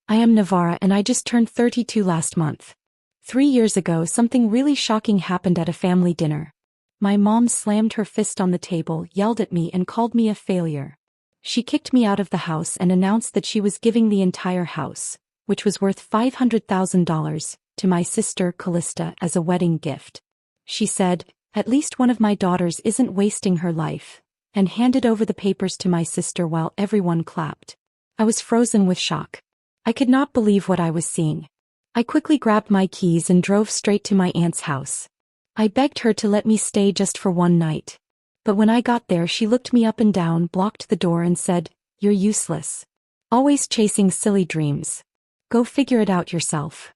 I am Navarra and I just turned 32 last month. 3 years ago, something really shocking happened at a family dinner. My mom slammed her fist on the table, yelled at me, and called me a failure. She kicked me out of the house and announced that she was giving the entire house, which was worth $500,000, to my sister Callista as a wedding gift. She said, "At least one of my daughters isn't wasting her life," and handed over the papers to my sister while everyone clapped. I was frozen with shock. I could not believe what I was seeing. I quickly grabbed my keys and drove straight to my aunt's house. I begged her to let me stay just for one night. But when I got there, she looked me up and down, blocked the door, and said, "You're useless. Always chasing silly dreams. Go figure it out yourself."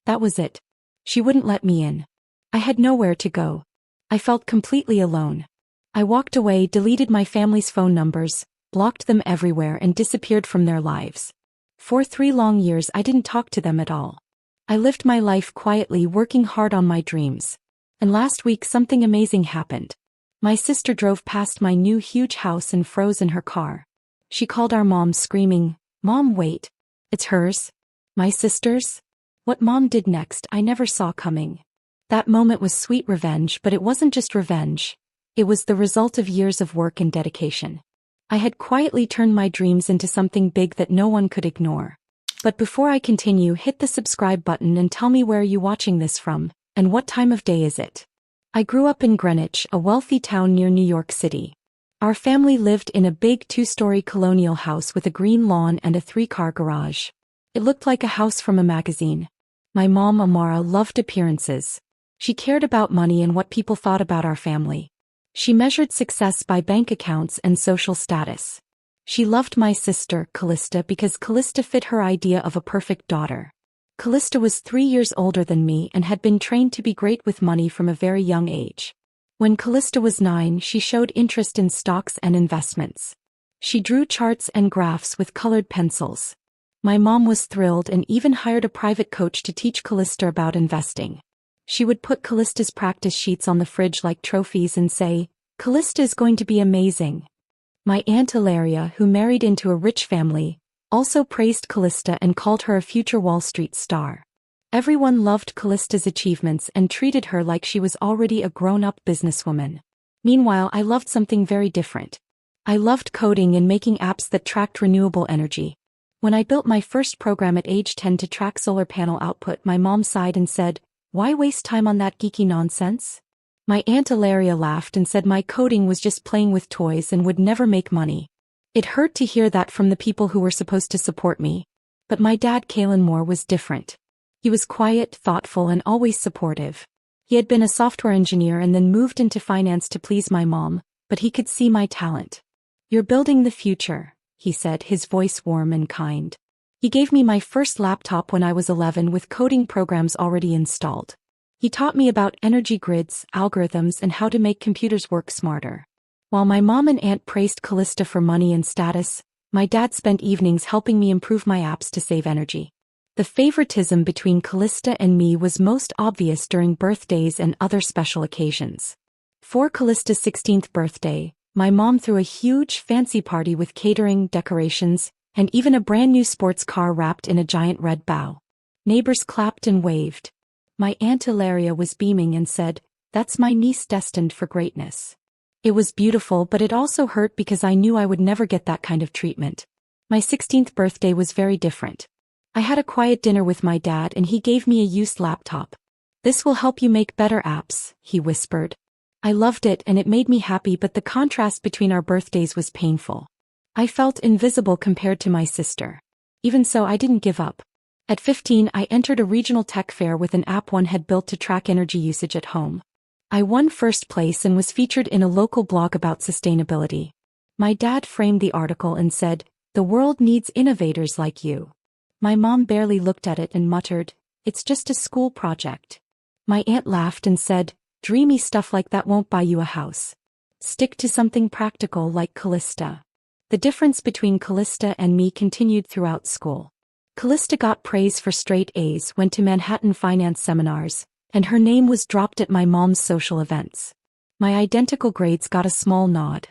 That was it. She wouldn't let me in. I had nowhere to go. I felt completely alone. I walked away, deleted my family's phone numbers, blocked them everywhere, and disappeared from their lives. For 3 long years I didn't talk to them at all. I lived my life quietly, working hard on my dreams. And last week something amazing happened. My sister drove past my new huge house and froze in her car. She called our mom, screaming, "Mom, wait. It's hers." My sister's? What Mom did next I never saw coming. That moment was sweet revenge, but it wasn't just revenge. It was the result of years of work and dedication. I had quietly turned my dreams into something big that no one could ignore. But before I continue, hit the subscribe button and tell me where you watching this from, and what time of day is it. I grew up in Greenwich, a wealthy town near New York City. Our family lived in a big 2-story colonial house with a green lawn and a 3-car garage. It looked like a house from a magazine. My mom, Amara, loved appearances. She cared about money and what people thought about our family. She measured success by bank accounts and social status. She loved my sister, Callista, because Callista fit her idea of a perfect daughter. Callista was 3 years older than me and had been trained to be great with money from a very young age. When Callista was 9, she showed interest in stocks and investments. She drew charts and graphs with colored pencils. My mom was thrilled and even hired a private coach to teach Callista about investing. She would put Callista's practice sheets on the fridge like trophies and say, "Callista is going to be amazing." My Aunt Ilaria, who married into a rich family, also praised Callista and called her a future Wall Street star. Everyone loved Callista's achievements and treated her like she was already a grown-up businesswoman. Meanwhile, I loved something very different. I loved coding and making apps that tracked renewable energy. When I built my first program at age 10 to track solar panel output, my mom sighed and said, "Why waste time on that geeky nonsense?" My Aunt Ilaria laughed and said my coding was just playing with toys and would never make money. It hurt to hear that from the people who were supposed to support me. But my dad, Kalen Moore, was different. He was quiet, thoughtful, and always supportive. He had been a software engineer and then moved into finance to please my mom, but he could see my talent. "You're building the future," he said, his voice warm and kind. He gave me my first laptop when I was 11 with coding programs already installed. He taught me about energy grids, algorithms, and how to make computers work smarter. While my mom and aunt praised Callista for money and status, my dad spent evenings helping me improve my apps to save energy. The favoritism between Callista and me was most obvious during birthdays and other special occasions. For Callista's 16th birthday, my mom threw a huge, fancy party with catering, decorations, and even a brand new sports car wrapped in a giant red bow. Neighbors clapped and waved. My Aunt Ilaria was beaming and said, "That's my niece destined for greatness." It was beautiful, but it also hurt because I knew I would never get that kind of treatment. My 16th birthday was very different. I had a quiet dinner with my dad and he gave me a used laptop. "This will help you make better apps," he whispered. I loved it and it made me happy, but the contrast between our birthdays was painful. I felt invisible compared to my sister. Even so, I didn't give up. At 15, I entered a regional tech fair with an app one had built to track energy usage at home. I won first place and was featured in a local blog about sustainability. My dad framed the article and said, "The world needs innovators like you." My mom barely looked at it and muttered, "It's just a school project." My aunt laughed and said, "Dreamy stuff like that won't buy you a house. Stick to something practical like Callista." The difference between Callista and me continued throughout school. Callista got praise for straight A's, went to Manhattan finance seminars, and her name was dropped at my mom's social events. My identical grades got a small nod.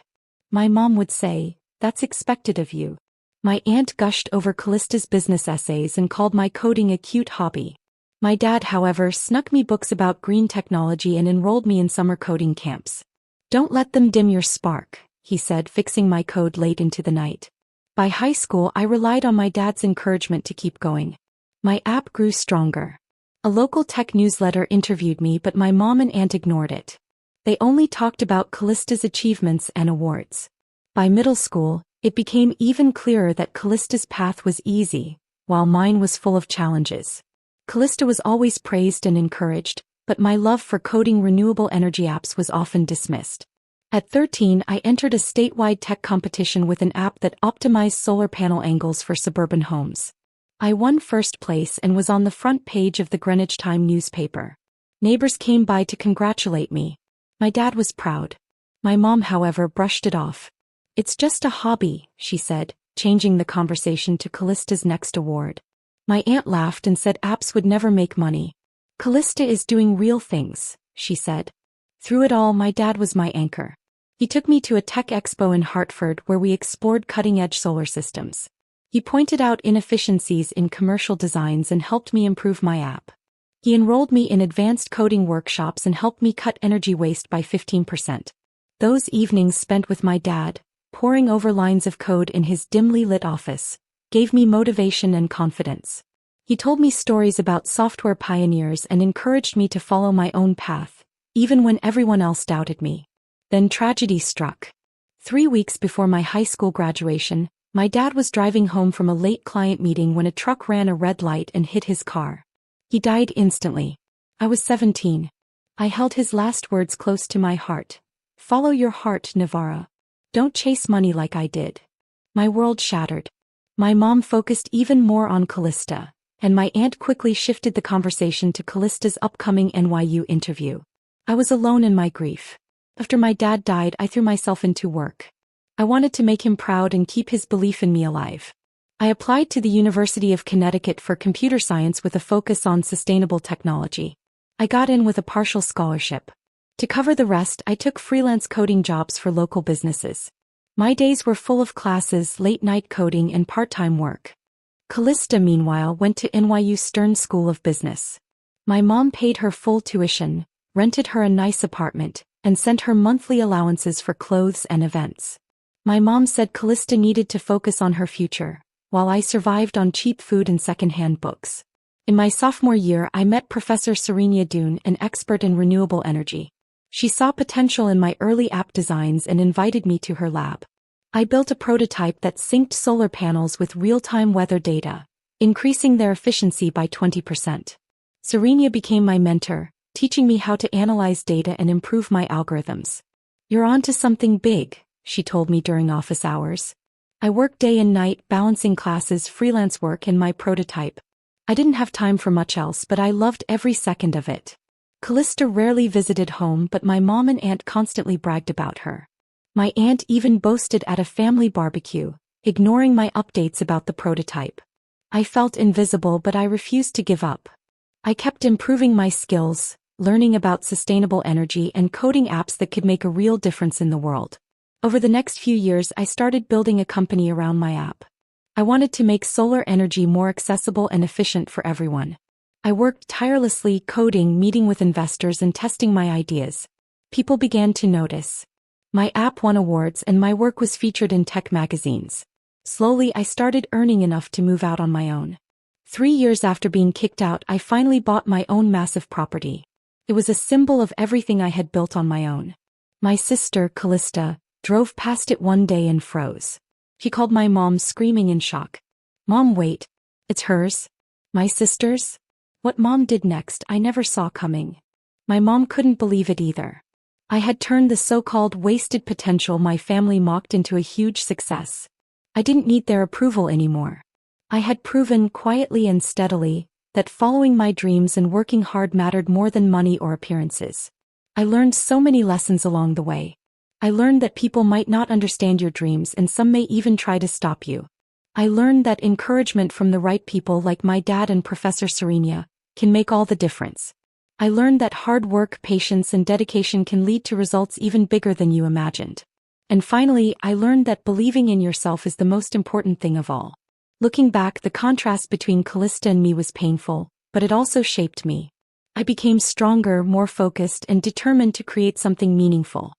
My mom would say, "That's expected of you." My aunt gushed over Callista's business essays and called my coding a cute hobby. My dad, however, snuck me books about green technology and enrolled me in summer coding camps. "Don't let them dim your spark," he said, fixing my code late into the night. By high school, I relied on my dad's encouragement to keep going. My app grew stronger. A local tech newsletter interviewed me, but my mom and aunt ignored it. They only talked about Callista's achievements and awards. By middle school, it became even clearer that Callista's path was easy, while mine was full of challenges. Callista was always praised and encouraged, but my love for coding renewable energy apps was often dismissed. At 13, I entered a statewide tech competition with an app that optimized solar panel angles for suburban homes. I won first place and was on the front page of the Greenwich Time newspaper. Neighbors came by to congratulate me. My dad was proud. My mom, however, brushed it off. "It's just a hobby," she said, changing the conversation to Callista's next award. My aunt laughed and said apps would never make money. "Callista is doing real things," she said. Through it all, my dad was my anchor. He took me to a tech expo in Hartford where we explored cutting-edge solar systems. He pointed out inefficiencies in commercial designs and helped me improve my app. He enrolled me in advanced coding workshops and helped me cut energy waste by 15%. Those evenings spent with my dad, poring over lines of code in his dimly lit office, gave me motivation and confidence. He told me stories about software pioneers and encouraged me to follow my own path, even when everyone else doubted me. Then tragedy struck. 3 weeks before my high school graduation, my dad was driving home from a late client meeting when a truck ran a red light and hit his car. He died instantly. I was 17. I held his last words close to my heart. "Follow your heart, Navarra. Don't chase money like I did." My world shattered. My mom focused even more on Callista, and my aunt quickly shifted the conversation to Callista's upcoming NYU interview. I was alone in my grief. After my dad died, I threw myself into work. I wanted to make him proud and keep his belief in me alive. I applied to the University of Connecticut for computer science with a focus on sustainable technology. I got in with a partial scholarship. To cover the rest, I took freelance coding jobs for local businesses. My days were full of classes, late-night coding, and part-time work. Callista, meanwhile, went to NYU Stern School of Business. My mom paid her full tuition, rented her a nice apartment, and sent her monthly allowances for clothes and events. My mom said Callista needed to focus on her future, while I survived on cheap food and second-hand books. In my sophomore year, I met Professor Serenia Dune, an expert in renewable energy. She saw potential in my early app designs and invited me to her lab. I built a prototype that synced solar panels with real-time weather data, increasing their efficiency by 20%. Serenia became my mentor, teaching me how to analyze data and improve my algorithms. "You're onto something big," she told me during office hours. I worked day and night, balancing classes, freelance work, and my prototype. I didn't have time for much else, but I loved every second of it. Callista rarely visited home, but my mom and aunt constantly bragged about her. My aunt even boasted at a family barbecue, ignoring my updates about the prototype. I felt invisible, but I refused to give up. I kept improving my skills, learning about sustainable energy and coding apps that could make a real difference in the world. Over the next few years, I started building a company around my app. I wanted to make solar energy more accessible and efficient for everyone. I worked tirelessly coding, meeting with investors, and testing my ideas. People began to notice. My app won awards and my work was featured in tech magazines. Slowly, I started earning enough to move out on my own. 3 years after being kicked out, I finally bought my own massive property. It was a symbol of everything I had built on my own. My sister, Callista, drove past it one day and froze. She called my mom, screaming in shock. "Mom, wait. It's hers? My sister's?" What Mom did next, I never saw coming. My mom couldn't believe it either. I had turned the so-called wasted potential my family mocked into a huge success. I didn't need their approval anymore. I had proven, quietly and steadily, that following my dreams and working hard mattered more than money or appearances. I learned so many lessons along the way. I learned that people might not understand your dreams and some may even try to stop you. I learned that encouragement from the right people like my dad and Professor Serenia can make all the difference. I learned that hard work, patience, and dedication can lead to results even bigger than you imagined. And finally, I learned that believing in yourself is the most important thing of all. Looking back, the contrast between Callista and me was painful, but it also shaped me. I became stronger, more focused, and determined to create something meaningful.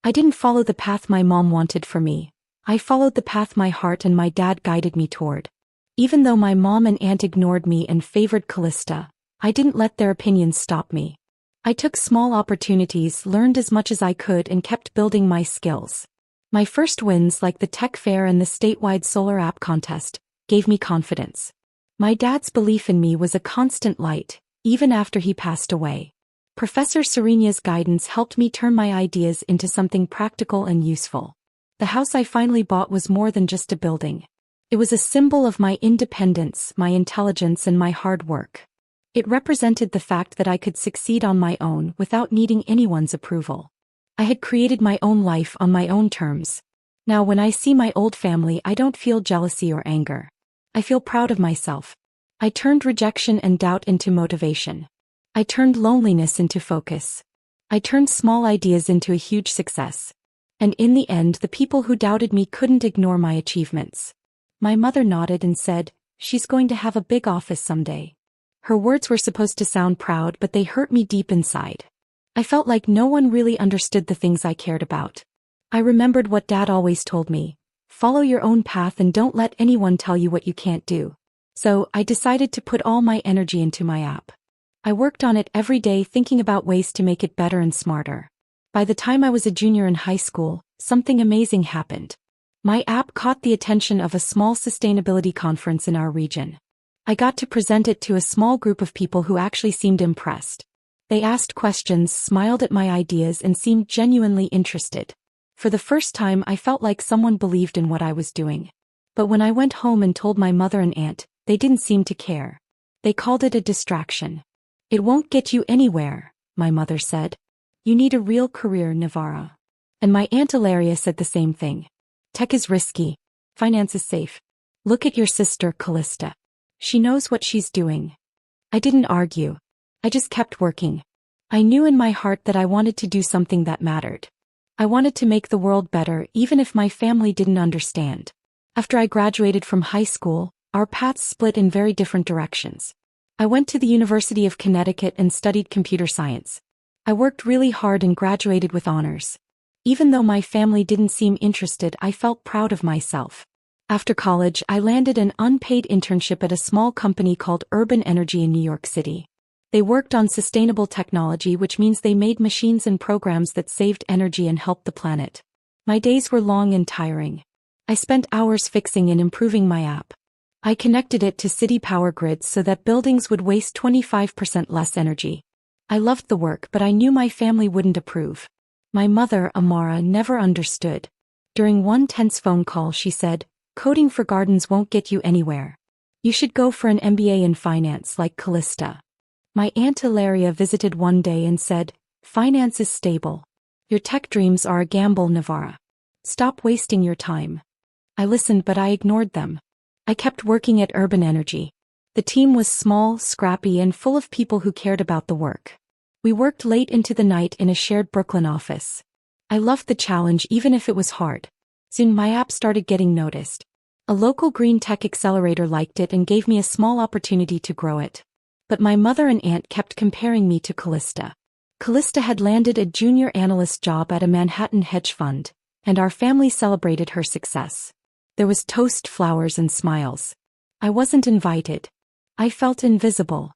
I didn't follow the path my mom wanted for me. I followed the path my heart and my dad guided me toward. Even though my mom and aunt ignored me and favored Callista, I didn't let their opinions stop me. I took small opportunities, learned as much as I could, and kept building my skills. My first wins, like the tech fair and the statewide solar app contest, gave me confidence. My dad's belief in me was a constant light, even after he passed away. Professor Serena's guidance helped me turn my ideas into something practical and useful. The house I finally bought was more than just a building. It was a symbol of my independence, my intelligence, and my hard work. It represented the fact that I could succeed on my own without needing anyone's approval. I had created my own life on my own terms. Now when I see my old family, I don't feel jealousy or anger. I feel proud of myself. I turned rejection and doubt into motivation. I turned loneliness into focus. I turned small ideas into a huge success. And in the end, the people who doubted me couldn't ignore my achievements. My mother nodded and said, "She's going to have a big office someday." Her words were supposed to sound proud, but they hurt me deep inside. I felt like no one really understood the things I cared about. I remembered what Dad always told me: follow your own path and don't let anyone tell you what you can't do. So, I decided to put all my energy into my app. I worked on it every day, thinking about ways to make it better and smarter. By the time I was a junior in high school, something amazing happened. My app caught the attention of a small sustainability conference in our region. I got to present it to a small group of people who actually seemed impressed. They asked questions, smiled at my ideas, and seemed genuinely interested. For the first time, I felt like someone believed in what I was doing. But when I went home and told my mother and aunt, they didn't seem to care. They called it a distraction. "It won't get you anywhere," my mother said. "You need a real career, Navarra." And my aunt Ilaria said the same thing. "Tech is risky. Finance is safe. Look at your sister, Callista. She knows what she's doing." I didn't argue. I just kept working. I knew in my heart that I wanted to do something that mattered. I wanted to make the world better, even if my family didn't understand. After I graduated from high school, our paths split in very different directions. I went to the University of Connecticut and studied computer science. I worked really hard and graduated with honors. Even though my family didn't seem interested, I felt proud of myself. After college, I landed an unpaid internship at a small company called Urban Energy in New York City. They worked on sustainable technology, which means they made machines and programs that saved energy and helped the planet. My days were long and tiring. I spent hours fixing and improving my app. I connected it to city power grids so that buildings would waste 25% less energy. I loved the work, but I knew my family wouldn't approve. My mother, Amara, never understood. During one tense phone call, she said, "Coding for gardens won't get you anywhere. You should go for an MBA in finance like Callista." My aunt Ilaria visited one day and said, "Finance is stable. Your tech dreams are a gamble, Navarra. Stop wasting your time." I listened, but I ignored them. I kept working at Urban Energy. The team was small, scrappy, and full of people who cared about the work. We worked late into the night in a shared Brooklyn office. I loved the challenge, even if it was hard. Soon my app started getting noticed. A local green tech accelerator liked it and gave me a small opportunity to grow it. But my mother and aunt kept comparing me to Callista. Callista had landed a junior analyst job at a Manhattan hedge fund, and our family celebrated her success. There was toast, flowers, and smiles. I wasn't invited. I felt invisible.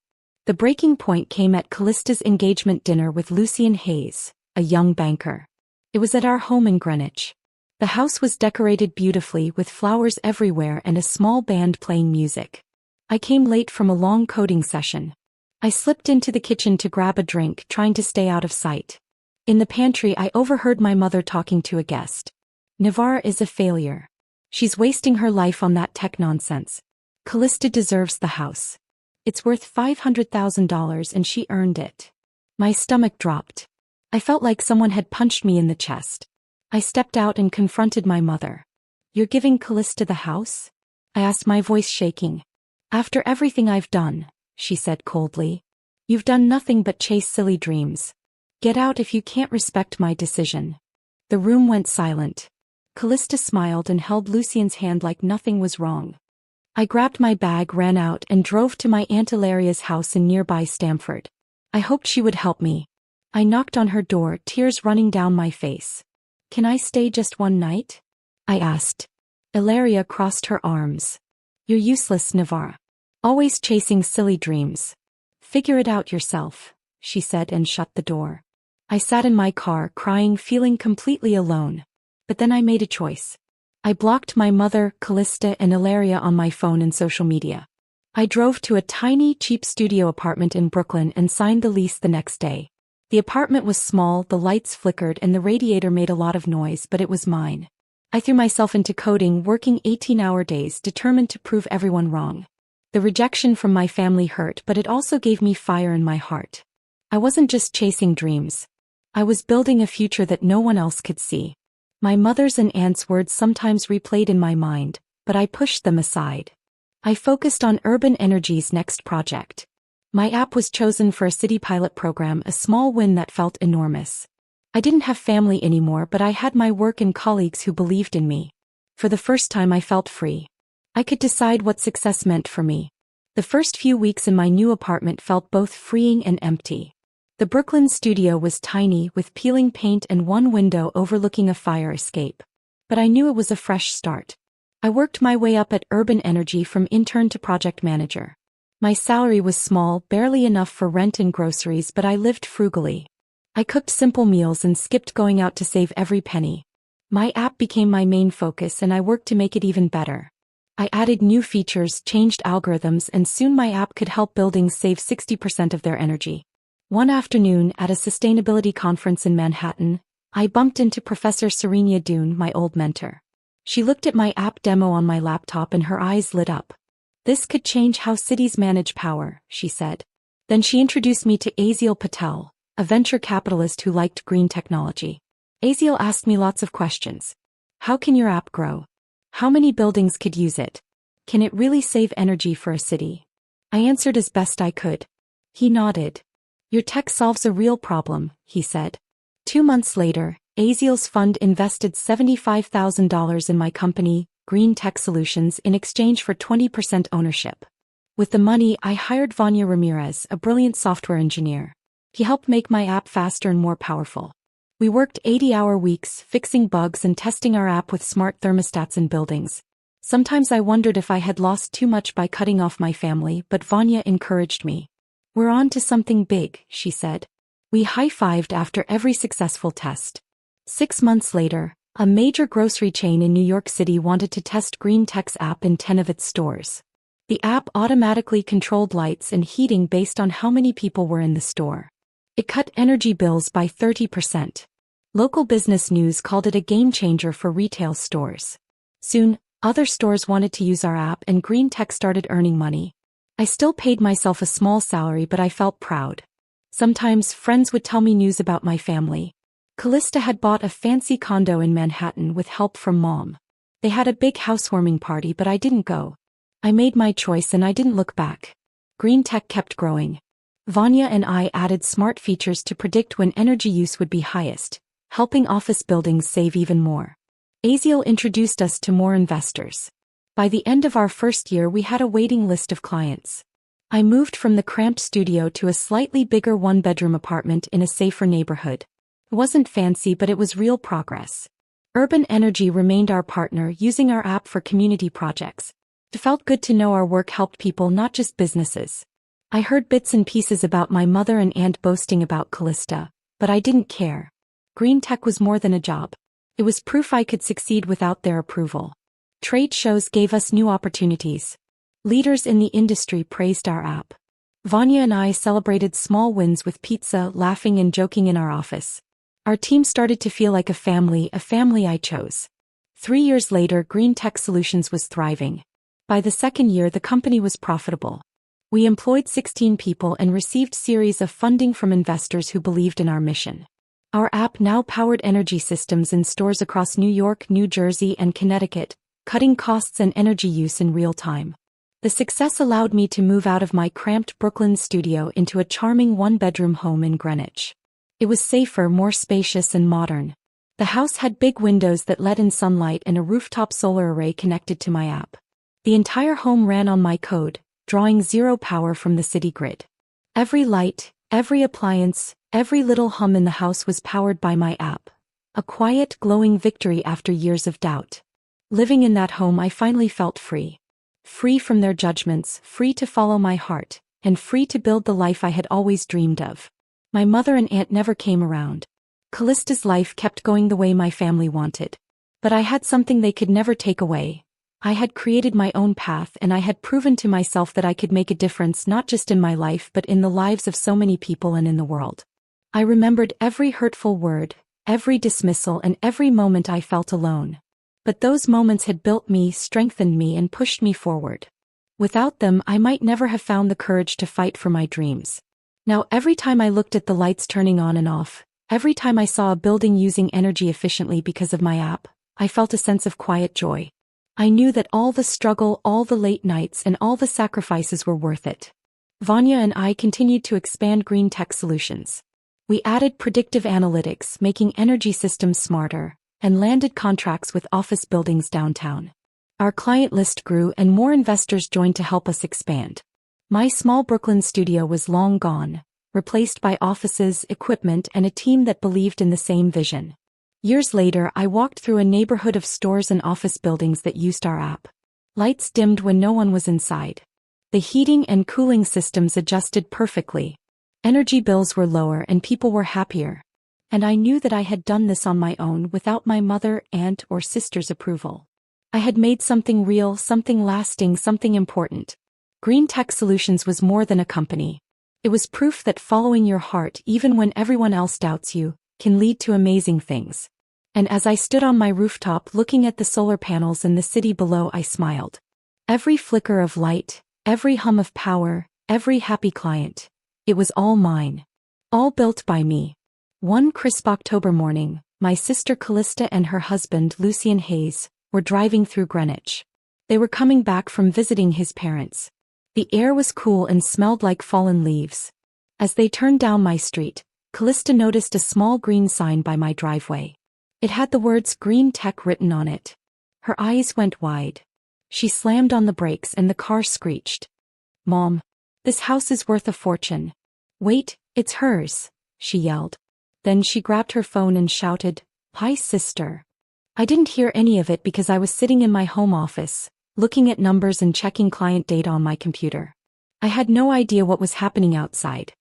The breaking point came at Callista's engagement dinner with Lucian Hayes, a young banker. It was at our home in Greenwich. The house was decorated beautifully with flowers everywhere and a small band playing music. I came late from a long coding session. I slipped into the kitchen to grab a drink, trying to stay out of sight. In the pantry, I overheard my mother talking to a guest. "Navarra is a failure. She's wasting her life on that tech nonsense. Callista deserves the house. It's worth $500,000 and she earned it." My stomach dropped. I felt like someone had punched me in the chest. I stepped out and confronted my mother. "You're giving Callista the house?" I asked, my voice shaking. "After everything I've done," she said coldly. "You've done nothing but chase silly dreams. Get out if you can't respect my decision." The room went silent. Callista smiled and held Lucian's hand like nothing was wrong. I grabbed my bag, ran out, and drove to my Aunt Ilaria's house in nearby Stamford. I hoped she would help me. I knocked on her door, tears running down my face. "Can I stay just one night?" I asked. Ilaria crossed her arms. "You're useless, Navarra. Always chasing silly dreams. Figure it out yourself," she said and shut the door. I sat in my car, crying, feeling completely alone. But then I made a choice. I blocked my mother, Callista, and Ilaria on my phone and social media. I drove to a tiny, cheap studio apartment in Brooklyn and signed the lease the next day. The apartment was small, the lights flickered, and the radiator made a lot of noise, but it was mine. I threw myself into coding, working 18-hour days, determined to prove everyone wrong. The rejection from my family hurt, but it also gave me fire in my heart. I wasn't just chasing dreams. I was building a future that no one else could see. My mother's and aunt's words sometimes replayed in my mind, but I pushed them aside. I focused on Urban Energy's next project. My app was chosen for a city pilot program, a small win that felt enormous. I didn't have family anymore, but I had my work and colleagues who believed in me. For the first time I felt free. I could decide what success meant for me. The first few weeks in my new apartment felt both freeing and empty. The Brooklyn studio was tiny, with peeling paint and one window overlooking a fire escape. But I knew it was a fresh start. I worked my way up at Urban Energy from intern to project manager. My salary was small, barely enough for rent and groceries, but I lived frugally. I cooked simple meals and skipped going out to save every penny. My app became my main focus, and I worked to make it even better. I added new features, changed algorithms, and soon my app could help buildings save 60% of their energy. One afternoon, at a sustainability conference in Manhattan, I bumped into Professor Serena Dune, my old mentor. She looked at my app demo on my laptop and her eyes lit up. "This could change how cities manage power," she said. Then she introduced me to Aziel Patel, a venture capitalist who liked green technology. Aziel asked me lots of questions. "How can your app grow? How many buildings could use it? Can it really save energy for a city?" I answered as best I could. He nodded. "Your tech solves a real problem," he said. 2 months later, Aziel's fund invested $75,000 in my company, Green Tech Solutions, in exchange for 20% ownership. With the money, I hired Vanya Ramirez, a brilliant software engineer. He helped make my app faster and more powerful. We worked 80-hour weeks, fixing bugs and testing our app with smart thermostats in buildings. Sometimes I wondered if I had lost too much by cutting off my family, but Vanya encouraged me. "We're on to something big," she said. We high-fived after every successful test. 6 months later, a major grocery chain in New York City wanted to test Green Tech's app in 10 of its stores. The app automatically controlled lights and heating based on how many people were in the store. It cut energy bills by 30%. Local business news called it a game-changer for retail stores. Soon, other stores wanted to use our app and Green Tech started earning money. I still paid myself a small salary, but I felt proud. Sometimes friends would tell me news about my family. Callista had bought a fancy condo in Manhattan with help from Mom. They had a big housewarming party, but I didn't go. I made my choice and I didn't look back. Green Tech kept growing. Vanya and I added smart features to predict when energy use would be highest, helping office buildings save even more. Aziel introduced us to more investors. By the end of our first year, we had a waiting list of clients. I moved from the cramped studio to a slightly bigger one-bedroom apartment in a safer neighborhood. It wasn't fancy, but it was real progress. Urban Energy remained our partner, using our app for community projects. It felt good to know our work helped people, not just businesses. I heard bits and pieces about my mother and aunt boasting about Callista, but I didn't care. Green Tech was more than a job. It was proof I could succeed without their approval. Trade shows gave us new opportunities. Leaders in the industry praised our app. Vanya and I celebrated small wins with pizza, laughing and joking in our office. Our team started to feel like a family I chose. 3 years later, Green Tech Solutions was thriving. By the second year, the company was profitable. We employed 16 people and received series of funding from investors who believed in our mission. Our app now powered energy systems in stores across New York, New Jersey, and Connecticut, cutting costs and energy use in real time. The success allowed me to move out of my cramped Brooklyn studio into a charming one-bedroom home in Greenwich. It was safer, more spacious, and modern. The house had big windows that let in sunlight and a rooftop solar array connected to my app. The entire home ran on my code, drawing zero power from the city grid. Every light, every appliance, every little hum in the house was powered by my app. A quiet, glowing victory after years of doubt. Living in that home, I finally felt free. Free from their judgments, free to follow my heart, and free to build the life I had always dreamed of. My mother and aunt never came around. Callista's life kept going the way my family wanted. But I had something they could never take away. I had created my own path, and I had proven to myself that I could make a difference not just in my life but in the lives of so many people and in the world. I remembered every hurtful word, every dismissal, and every moment I felt alone. But those moments had built me, strengthened me, and pushed me forward. Without them, I might never have found the courage to fight for my dreams. Now, every time I looked at the lights turning on and off, every time I saw a building using energy efficiently because of my app, I felt a sense of quiet joy. I knew that all the struggle, all the late nights, and all the sacrifices were worth it. Vanya and I continued to expand green tech solutions. We added predictive analytics, making energy systems smarter, and landed contracts with office buildings downtown. Our client list grew and more investors joined to help us expand. My small Brooklyn studio was long gone, replaced by offices, equipment, and a team that believed in the same vision. Years later, I walked through a neighborhood of stores and office buildings that used our app. Lights dimmed when no one was inside. The heating and cooling systems adjusted perfectly. Energy bills were lower and people were happier. And I knew that I had done this on my own without my mother, aunt, or sister's approval. I had made something real, something lasting, something important. Green Tech Solutions was more than a company. It was proof that following your heart, even when everyone else doubts you, can lead to amazing things. And as I stood on my rooftop looking at the solar panels and the city below, I smiled. Every flicker of light, every hum of power, every happy client. It was all mine. All built by me. One crisp October morning, my sister Callista and her husband Lucian Hayes were driving through Greenwich. They were coming back from visiting his parents. The air was cool and smelled like fallen leaves. As they turned down my street, Callista noticed a small green sign by my driveway. It had the words Green Tech written on it. Her eyes went wide. She slammed on the brakes and the car screeched. "Mom, this house is worth a fortune." "Wait, it's hers," she yelled. Then she grabbed her phone and shouted, "Hi, sister." I didn't hear any of it because I was sitting in my home office, looking at numbers and checking client data on my computer. I had no idea what was happening outside.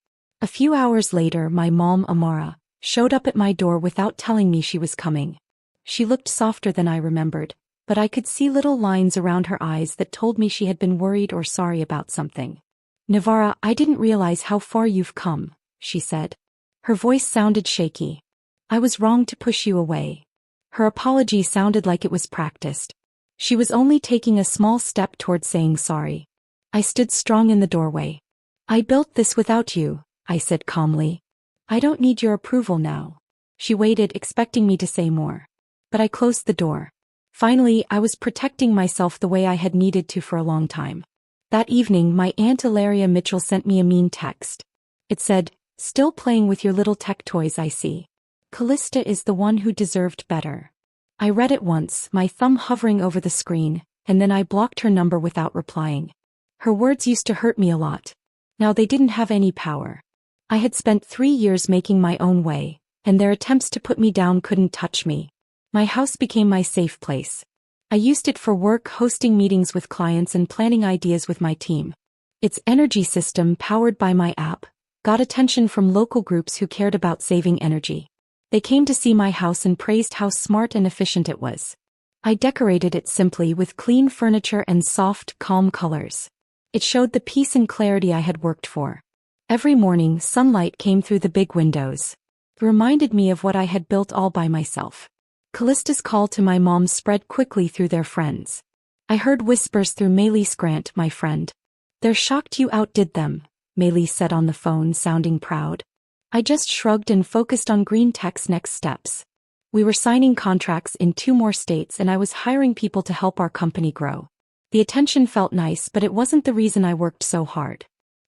A few hours later, my mom, Amara, showed up at my door without telling me she was coming. She looked softer than I remembered, but I could see little lines around her eyes that told me she had been worried or sorry about something. "Navara, I didn't realize how far you've come," she said. Her voice sounded shaky. "I was wrong to push you away." Her apology sounded like it was practiced. She was only taking a small step toward saying sorry. I stood strong in the doorway. "I built this without you," I said calmly. "I don't need your approval now." She waited, expecting me to say more. But I closed the door. Finally, I was protecting myself the way I had needed to for a long time. That evening, my Aunt Ilaria Mitchell sent me a mean text. It said, "Still playing with your little tech toys, I see. Callista is the one who deserved better." I read it once, my thumb hovering over the screen, and then I blocked her number without replying. Her words used to hurt me a lot. Now they didn't have any power. I had spent 3 years making my own way, and their attempts to put me down couldn't touch me. My house became my safe place. I used it for work, hosting meetings with clients and planning ideas with my team. Its energy system, powered by my app, got attention from local groups who cared about saving energy. They came to see my house and praised how smart and efficient it was. I decorated it simply with clean furniture and soft, calm colors. It showed the peace and clarity I had worked for. Every morning, sunlight came through the big windows. It reminded me of what I had built all by myself. Callista's call to my mom spread quickly through their friends. I heard whispers through Maylis Grant, my friend. "They're shocked you outdid them," Maylis said on the phone, sounding proud. I just shrugged and focused on Green Tech's next steps. We were signing contracts in 2 more states and I was hiring people to help our company grow. The attention felt nice, but it wasn't the reason I worked so hard.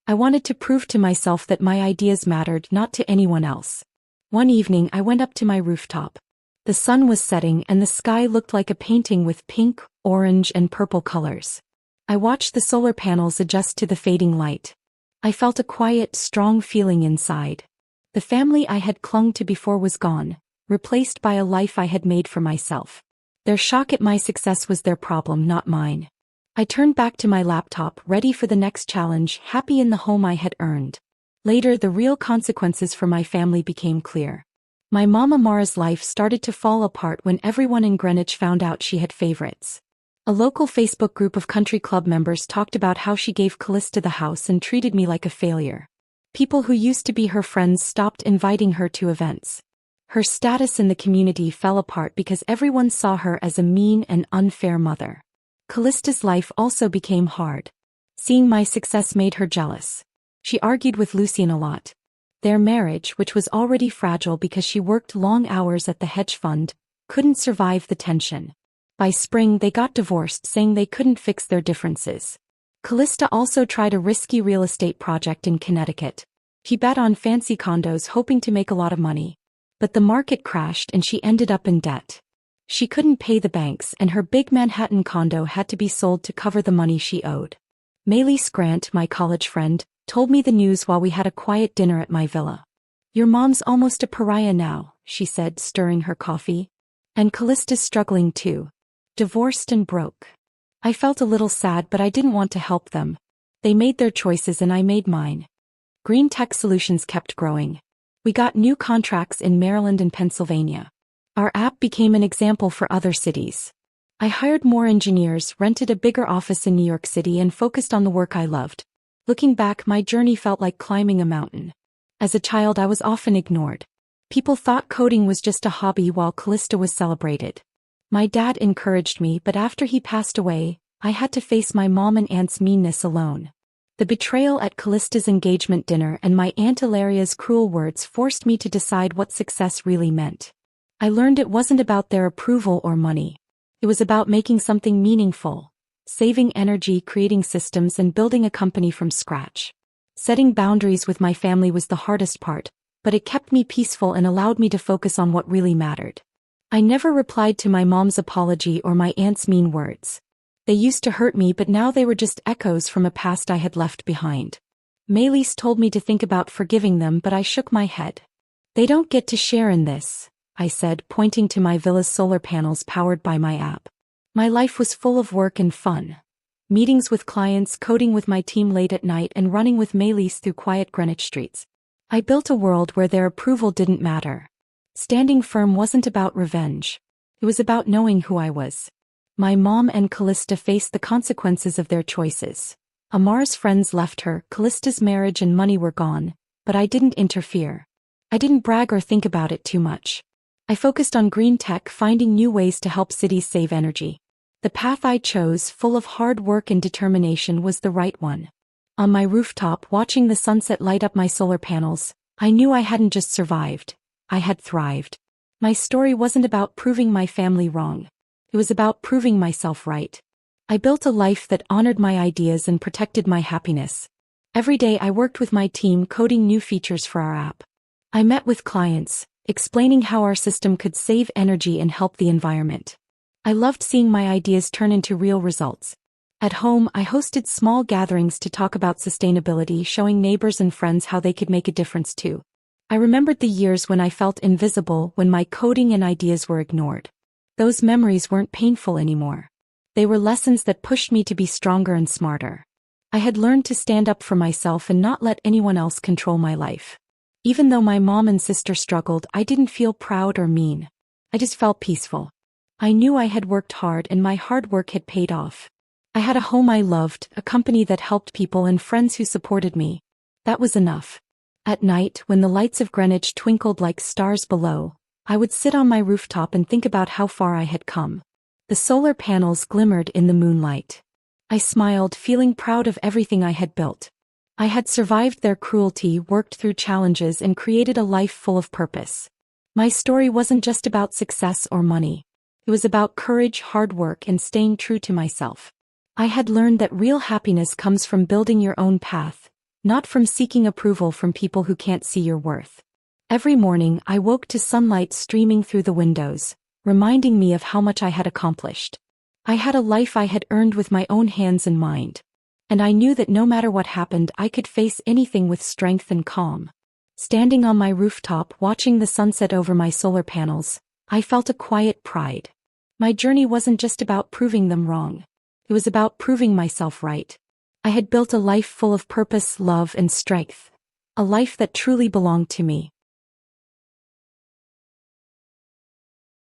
I wanted to prove to myself that my ideas mattered, not to anyone else. One evening I went up to my rooftop. The sun was setting and the sky looked like a painting with pink, orange, and purple colors. I watched the solar panels adjust to the fading light. I felt a quiet, strong feeling inside. The family I had clung to before was gone, replaced by a life I had made for myself. Their shock at my success was their problem, not mine. I turned back to my laptop, ready for the next challenge, happy in the home I had earned. Later, the real consequences for my family became clear. My mama Mara's life started to fall apart when everyone in Greenwich found out she had favorites. A local Facebook group of country club members talked about how she gave Callista the house and treated me like a failure. People who used to be her friends stopped inviting her to events. Her status in the community fell apart because everyone saw her as a mean and unfair mother. Callista's life also became hard. Seeing my success made her jealous. She argued with Lucien a lot. Their marriage, which was already fragile because she worked long hours at the hedge fund, couldn't survive the tension. By spring, they got divorced, saying they couldn't fix their differences. Callista also tried a risky real estate project in Connecticut. She bet on fancy condos hoping to make a lot of money. But the market crashed and she ended up in debt. She couldn't pay the banks and her big Manhattan condo had to be sold to cover the money she owed. Maylis Grant, my college friend, told me the news while we had a quiet dinner at my villa. "Your mom's almost a pariah now," she said, stirring her coffee. "And Callista's struggling too. Divorced and broke." I felt a little sad, but I didn't want to help them. They made their choices and I made mine. Green Tech Solutions kept growing. We got new contracts in Maryland and Pennsylvania. Our app became an example for other cities. I hired more engineers, rented a bigger office in New York City, and focused on the work I loved. Looking back, my journey felt like climbing a mountain. As a child, I was often ignored. People thought coding was just a hobby while Callista was celebrated. My dad encouraged me, but after he passed away, I had to face my mom and aunt's meanness alone. The betrayal at Callista's engagement dinner and my Aunt Ilaria's cruel words forced me to decide what success really meant. I learned it wasn't about their approval or money. It was about making something meaningful. Saving energy, creating systems, and building a company from scratch. Setting boundaries with my family was the hardest part, but it kept me peaceful and allowed me to focus on what really mattered. I never replied to my mom's apology or my aunt's mean words. They used to hurt me, but now they were just echoes from a past I had left behind. Maylis told me to think about forgiving them, but I shook my head. "They don't get to share in this," I said, pointing to my villa's solar panels powered by my app. My life was full of work and fun. Meetings with clients, coding with my team late at night, and running with Maylis through quiet Greenwich streets. I built a world where their approval didn't matter. Standing firm wasn't about revenge. It was about knowing who I was. My mom and Callista faced the consequences of their choices. Amar's friends left her, Callista's marriage and money were gone, but I didn't interfere. I didn't brag or think about it too much. I focused on green tech, finding new ways to help cities save energy. The path I chose, full of hard work and determination, was the right one. On my rooftop, watching the sunset light up my solar panels, I knew I hadn't just survived, I had thrived. My story wasn't about proving my family wrong. It was about proving myself right. I built a life that honored my ideas and protected my happiness. Every day I worked with my team coding new features for our app. I met with clients, explaining how our system could save energy and help the environment. I loved seeing my ideas turn into real results. At home, I hosted small gatherings to talk about sustainability, showing neighbors and friends how they could make a difference too. I remembered the years when I felt invisible, when my coding and ideas were ignored. Those memories weren't painful anymore. They were lessons that pushed me to be stronger and smarter. I had learned to stand up for myself and not let anyone else control my life. Even though my mom and sister struggled, I didn't feel proud or mean. I just felt peaceful. I knew I had worked hard and my hard work had paid off. I had a home I loved, a company that helped people, and friends who supported me. That was enough. At night, when the lights of Greenwich twinkled like stars below, I would sit on my rooftop and think about how far I had come. The solar panels glimmered in the moonlight. I smiled, feeling proud of everything I had built. I had survived their cruelty, worked through challenges, and created a life full of purpose. My story wasn't just about success or money. It was about courage, hard work, and staying true to myself. I had learned that real happiness comes from building your own path, not from seeking approval from people who can't see your worth. Every morning I woke to sunlight streaming through the windows, reminding me of how much I had accomplished. I had a life I had earned with my own hands and mind. And I knew that no matter what happened, I could face anything with strength and calm. Standing on my rooftop watching the sunset over my solar panels, I felt a quiet pride. My journey wasn't just about proving them wrong. It was about proving myself right. I had built a life full of purpose, love, and strength. A life that truly belonged to me.